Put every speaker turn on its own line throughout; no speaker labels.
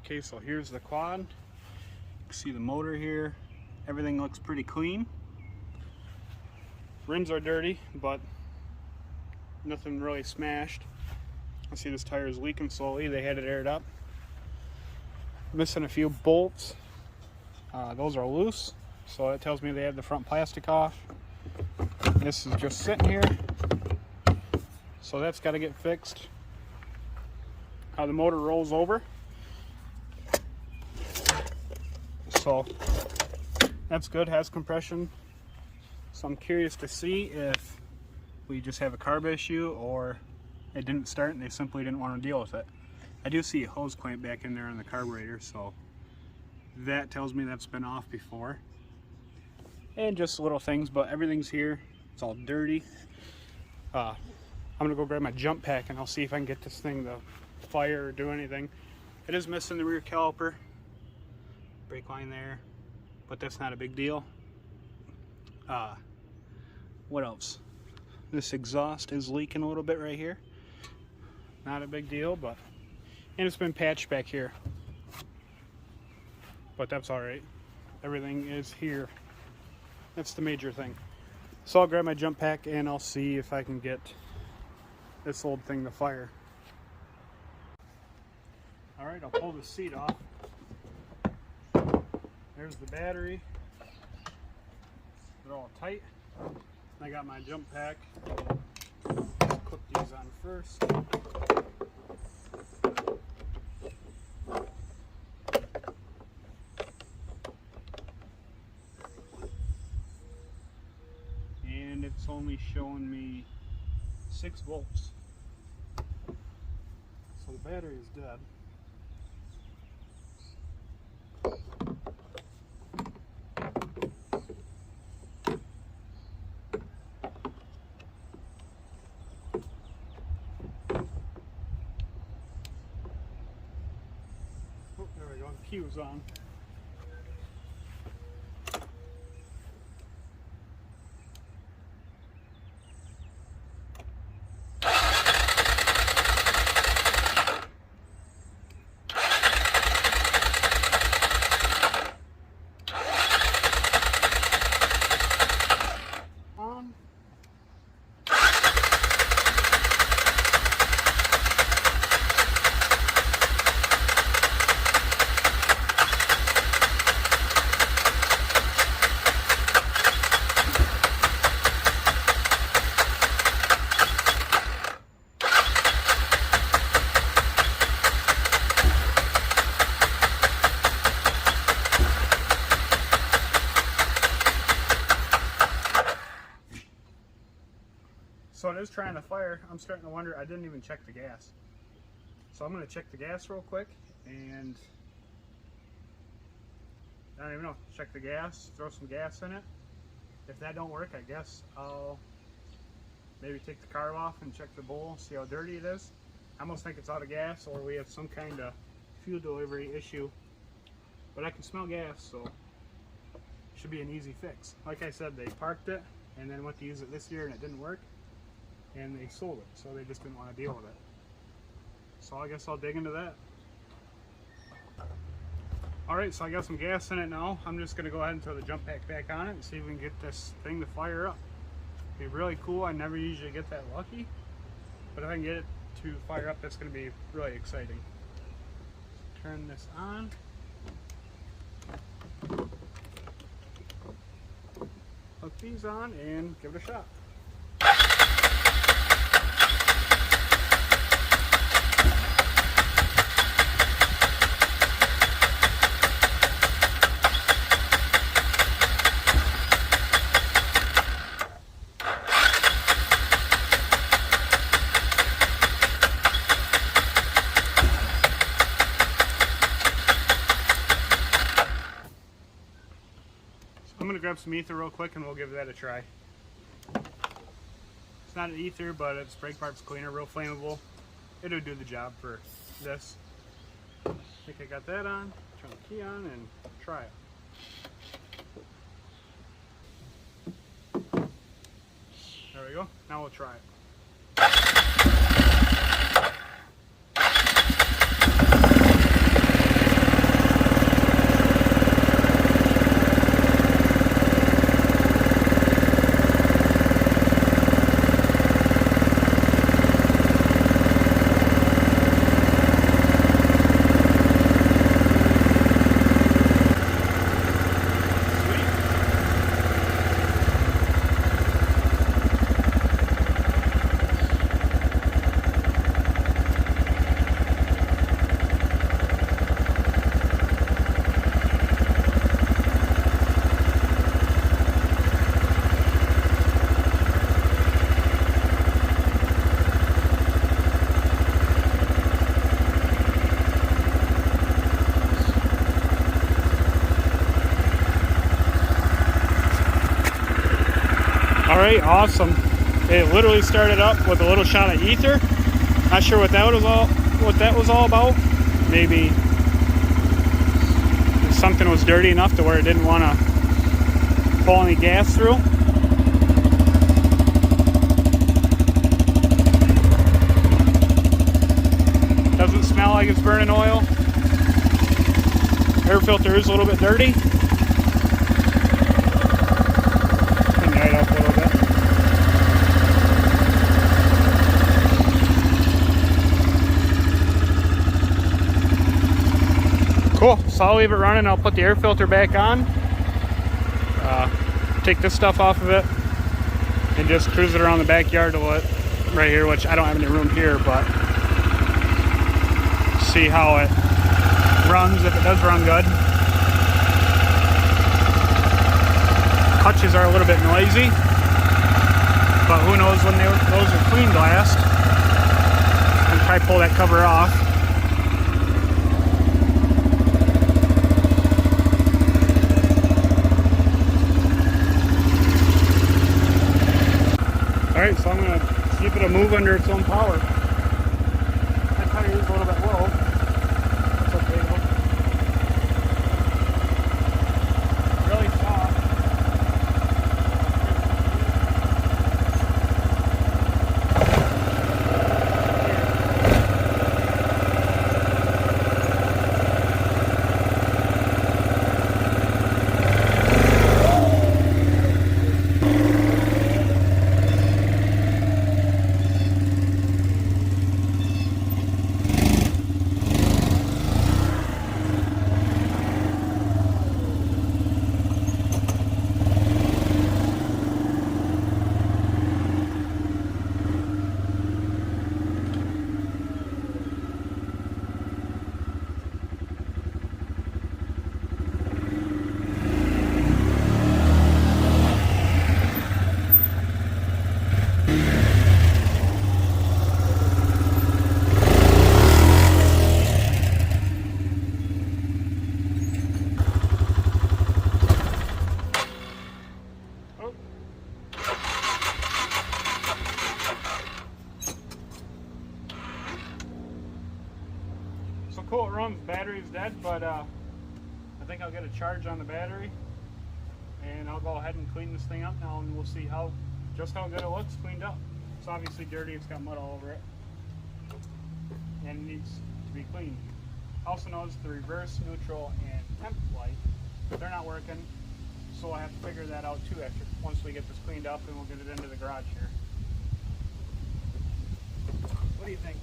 Okay, so here's the quad. You can see the motor here. Everything looks pretty clean. Rims are dirty, but nothing really smashed. I see this tire is leaking slowly. They had it aired up. Missing a few bolts. Those are loose, so that tells me they had the front plastic off. This is just sitting here, so that's got to get fixed. The motor rolls over, so that's good, has compression. So I'm curious to see if we just have a carb issue or it didn't start and they simply didn't want to deal with it. I do see a hose clamp back in there on the carburetor, so that tells me that's been off before. And just little things, but everything's here. It's all dirty. I'm gonna go grab my jump pack and I'll see if I can get this thing to fire or do anything. It is missing the rear caliper, brake line there, but that's not a big deal. What else? This exhaust is leaking a little bit right here. Not a big deal, but and it's been patched back here, but that's all right. Everything is here. That's the major thing. So I'll grab my jump pack and I'll see if I can get this old thing to fire. All right, I'll pull the seat off. There's the battery. They're all tight. I got my jump pack. Clip these on first. And it's only showing me 6 volts. So the battery is dead. Oh, there we go, the cue's on. So it is trying to fire. I'm starting to wonder, I didn't even check the gas. So I'm going to check the gas real quick and I don't even know, check the gas, throw some gas in it. If that don't work, I guess I'll maybe take the carb off and check the bowl, see how dirty it is. I almost think it's out of gas or we have some kind of fuel delivery issue. But I can smell gas, so it should be an easy fix. Like I said, they parked it and then went to use it this year and it didn't work. And they sold it, so they just didn't want to deal with it. So I guess I'll dig into that. Alright, so I got some gas in it now. I'm just going to go ahead and throw the jump pack back on it and see if we can get this thing to fire up. It'd be really cool. I never usually get that lucky. But if I can get it to fire up, that's going to be really exciting. Turn this on. Hook these on and give it a shot. I'm going to grab some ether real quick and we'll give that a try. It's not an ether, but it's brake parts cleaner, real flammable. It'll do the job for this. I think I got that on. Turn the key on and try it. There we go. Now we'll try it. right, awesome. It literally started up with a little shot of ether. Not sure what that was all about. Maybe something was dirty enough to where it didn't want to pull any gas through. Doesn't smell like it's burning oil. Air filter is a little bit dirty. Clean right up a little bit. Cool, so I'll leave it running. I'll put the air filter back on. Take this stuff off of it and just cruise it around the backyard a little right here, which I don't have any room here, but see how it runs, if it does run good. Clutches are a little bit noisy, but who knows when those are cleaned last. I'll try to pull that cover off. Alright, so I'm going to see if it'll move under its own power. That tire is a little bit low. That's okay though. Really soft. So cool, it runs. Battery's dead, but I think I'll get a charge on the battery, and I'll go ahead and clean this thing up now, and we'll see just how good it looks cleaned up. It's obviously dirty, it's got mud all over it, and it needs to be cleaned. Also notice the reverse, neutral, and temp light, they're not working, so I'll have to figure that out too once we get this cleaned up, and we'll get it into the garage here. What do you think?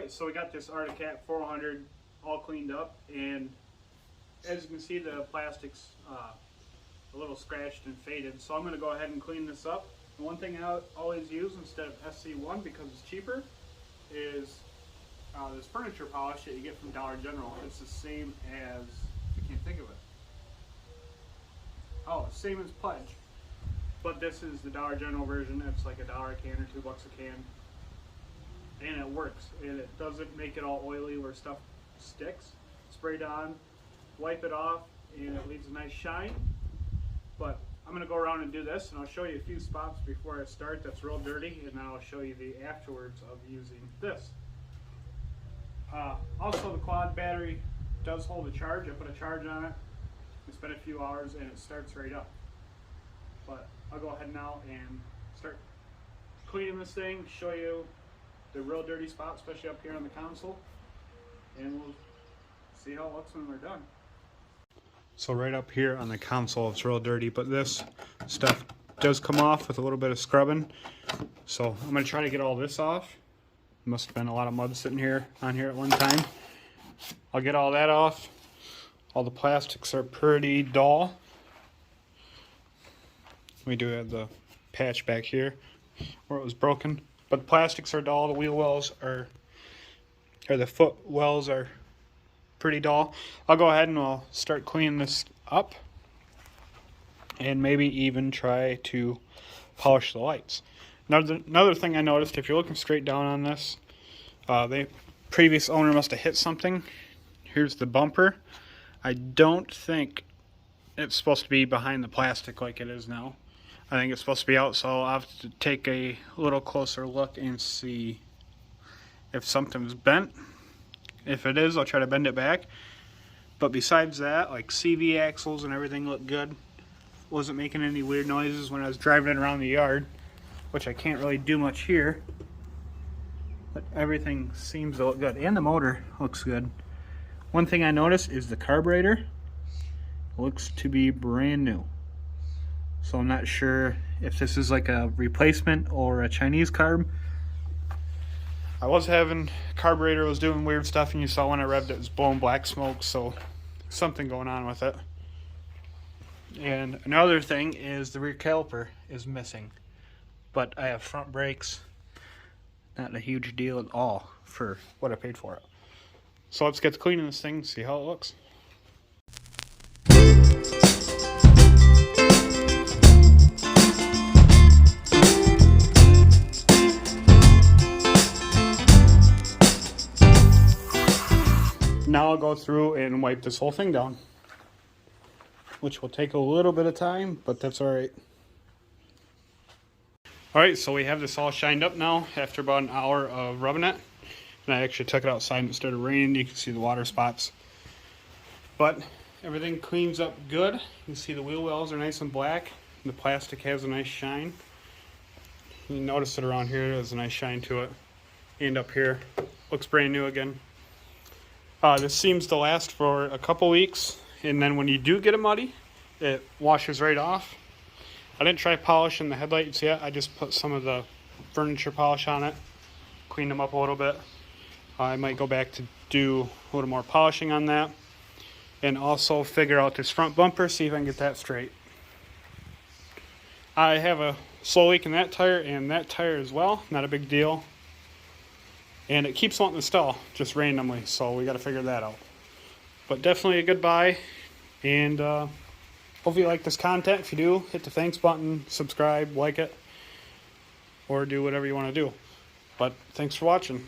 So we got this ARTIC 400 all cleaned up, and as you can see, the plastic's a little scratched and faded. So I'm going to go ahead and clean this up. And one thing I always use instead of SC1, because it's cheaper, is this furniture polish that you get from Dollar General. It's the same as, I can't think of it. Oh, same as Pledge. But this is the Dollar General version. It's like $1 a can or $2 a can. And it works, and it doesn't make it all oily where stuff sticks. Spray it on, wipe it off, and it leaves a nice shine. But I'm going to go around and do this, and I'll show you a few spots before I start that's real dirty, and then I'll show you the afterwards of using this. Also, the quad battery does hold a charge. I put a charge on it. It's been a few hours, and it starts right up. But I'll go ahead now and start cleaning this thing, show you the real dirty spot, especially up here on the console, and we'll see how it looks when we're done. So right up here on the console, it's real dirty, but this stuff does come off with a little bit of scrubbing. So I'm going to try to get all this off. Must have been a lot of mud sitting on here at one time. I'll get all that off. All the plastics are pretty dull. We do have the patch back here where it was broken. But the plastics are dull, the wheel wells are, or the foot wells are pretty dull. I'll go ahead and I'll start cleaning this up and maybe even try to polish the lights. Another thing I noticed, if you're looking straight down on this, the previous owner must have hit something. Here's the bumper. I don't think it's supposed to be behind the plastic like it is now. I think it's supposed to be out, so I'll have to take a little closer look and see if something's bent. If it is, I'll try to bend it back. But besides that, like CV axles and everything look good. Wasn't making any weird noises when I was driving it around the yard, which I can't really do much here. But everything seems to look good, and the motor looks good. One thing I noticed is the carburetor looks to be brand new. So I'm not sure if this is like a replacement or a Chinese carb. I was having carburetor was doing weird stuff, and you saw when I revved it was blowing black smoke, so something going on with it. And another thing is the rear caliper is missing, but I have front brakes. Not a huge deal at all for what I paid for it. So let's get to cleaning this thing and see how it looks. Now I'll go through and wipe this whole thing down, which will take a little bit of time, but that's alright. Alright, so we have this all shined up now after about an hour of rubbing it. And I actually took it outside and it started raining. You can see the water spots. But everything cleans up good. You can see the wheel wells are nice and black. The plastic has a nice shine. You notice it around here, there's a nice shine to it. And up here, looks brand new again. This seems to last for a couple weeks. And then when you do get it muddy, it washes right off. I didn't try polishing the headlights yet. I just put some of the furniture polish on it, cleaned them up a little bit. I might go back to do a little more polishing on that, and also figure out this front bumper, see if I can get that straight. I have a slow leak in that tire and that tire as well. Not a big deal. And it keeps wanting to stall just randomly, so we got to figure that out. But definitely a good buy, and hopefully you like this content. If you do, hit the thanks button, subscribe, like it, or do whatever you want to do. But thanks for watching.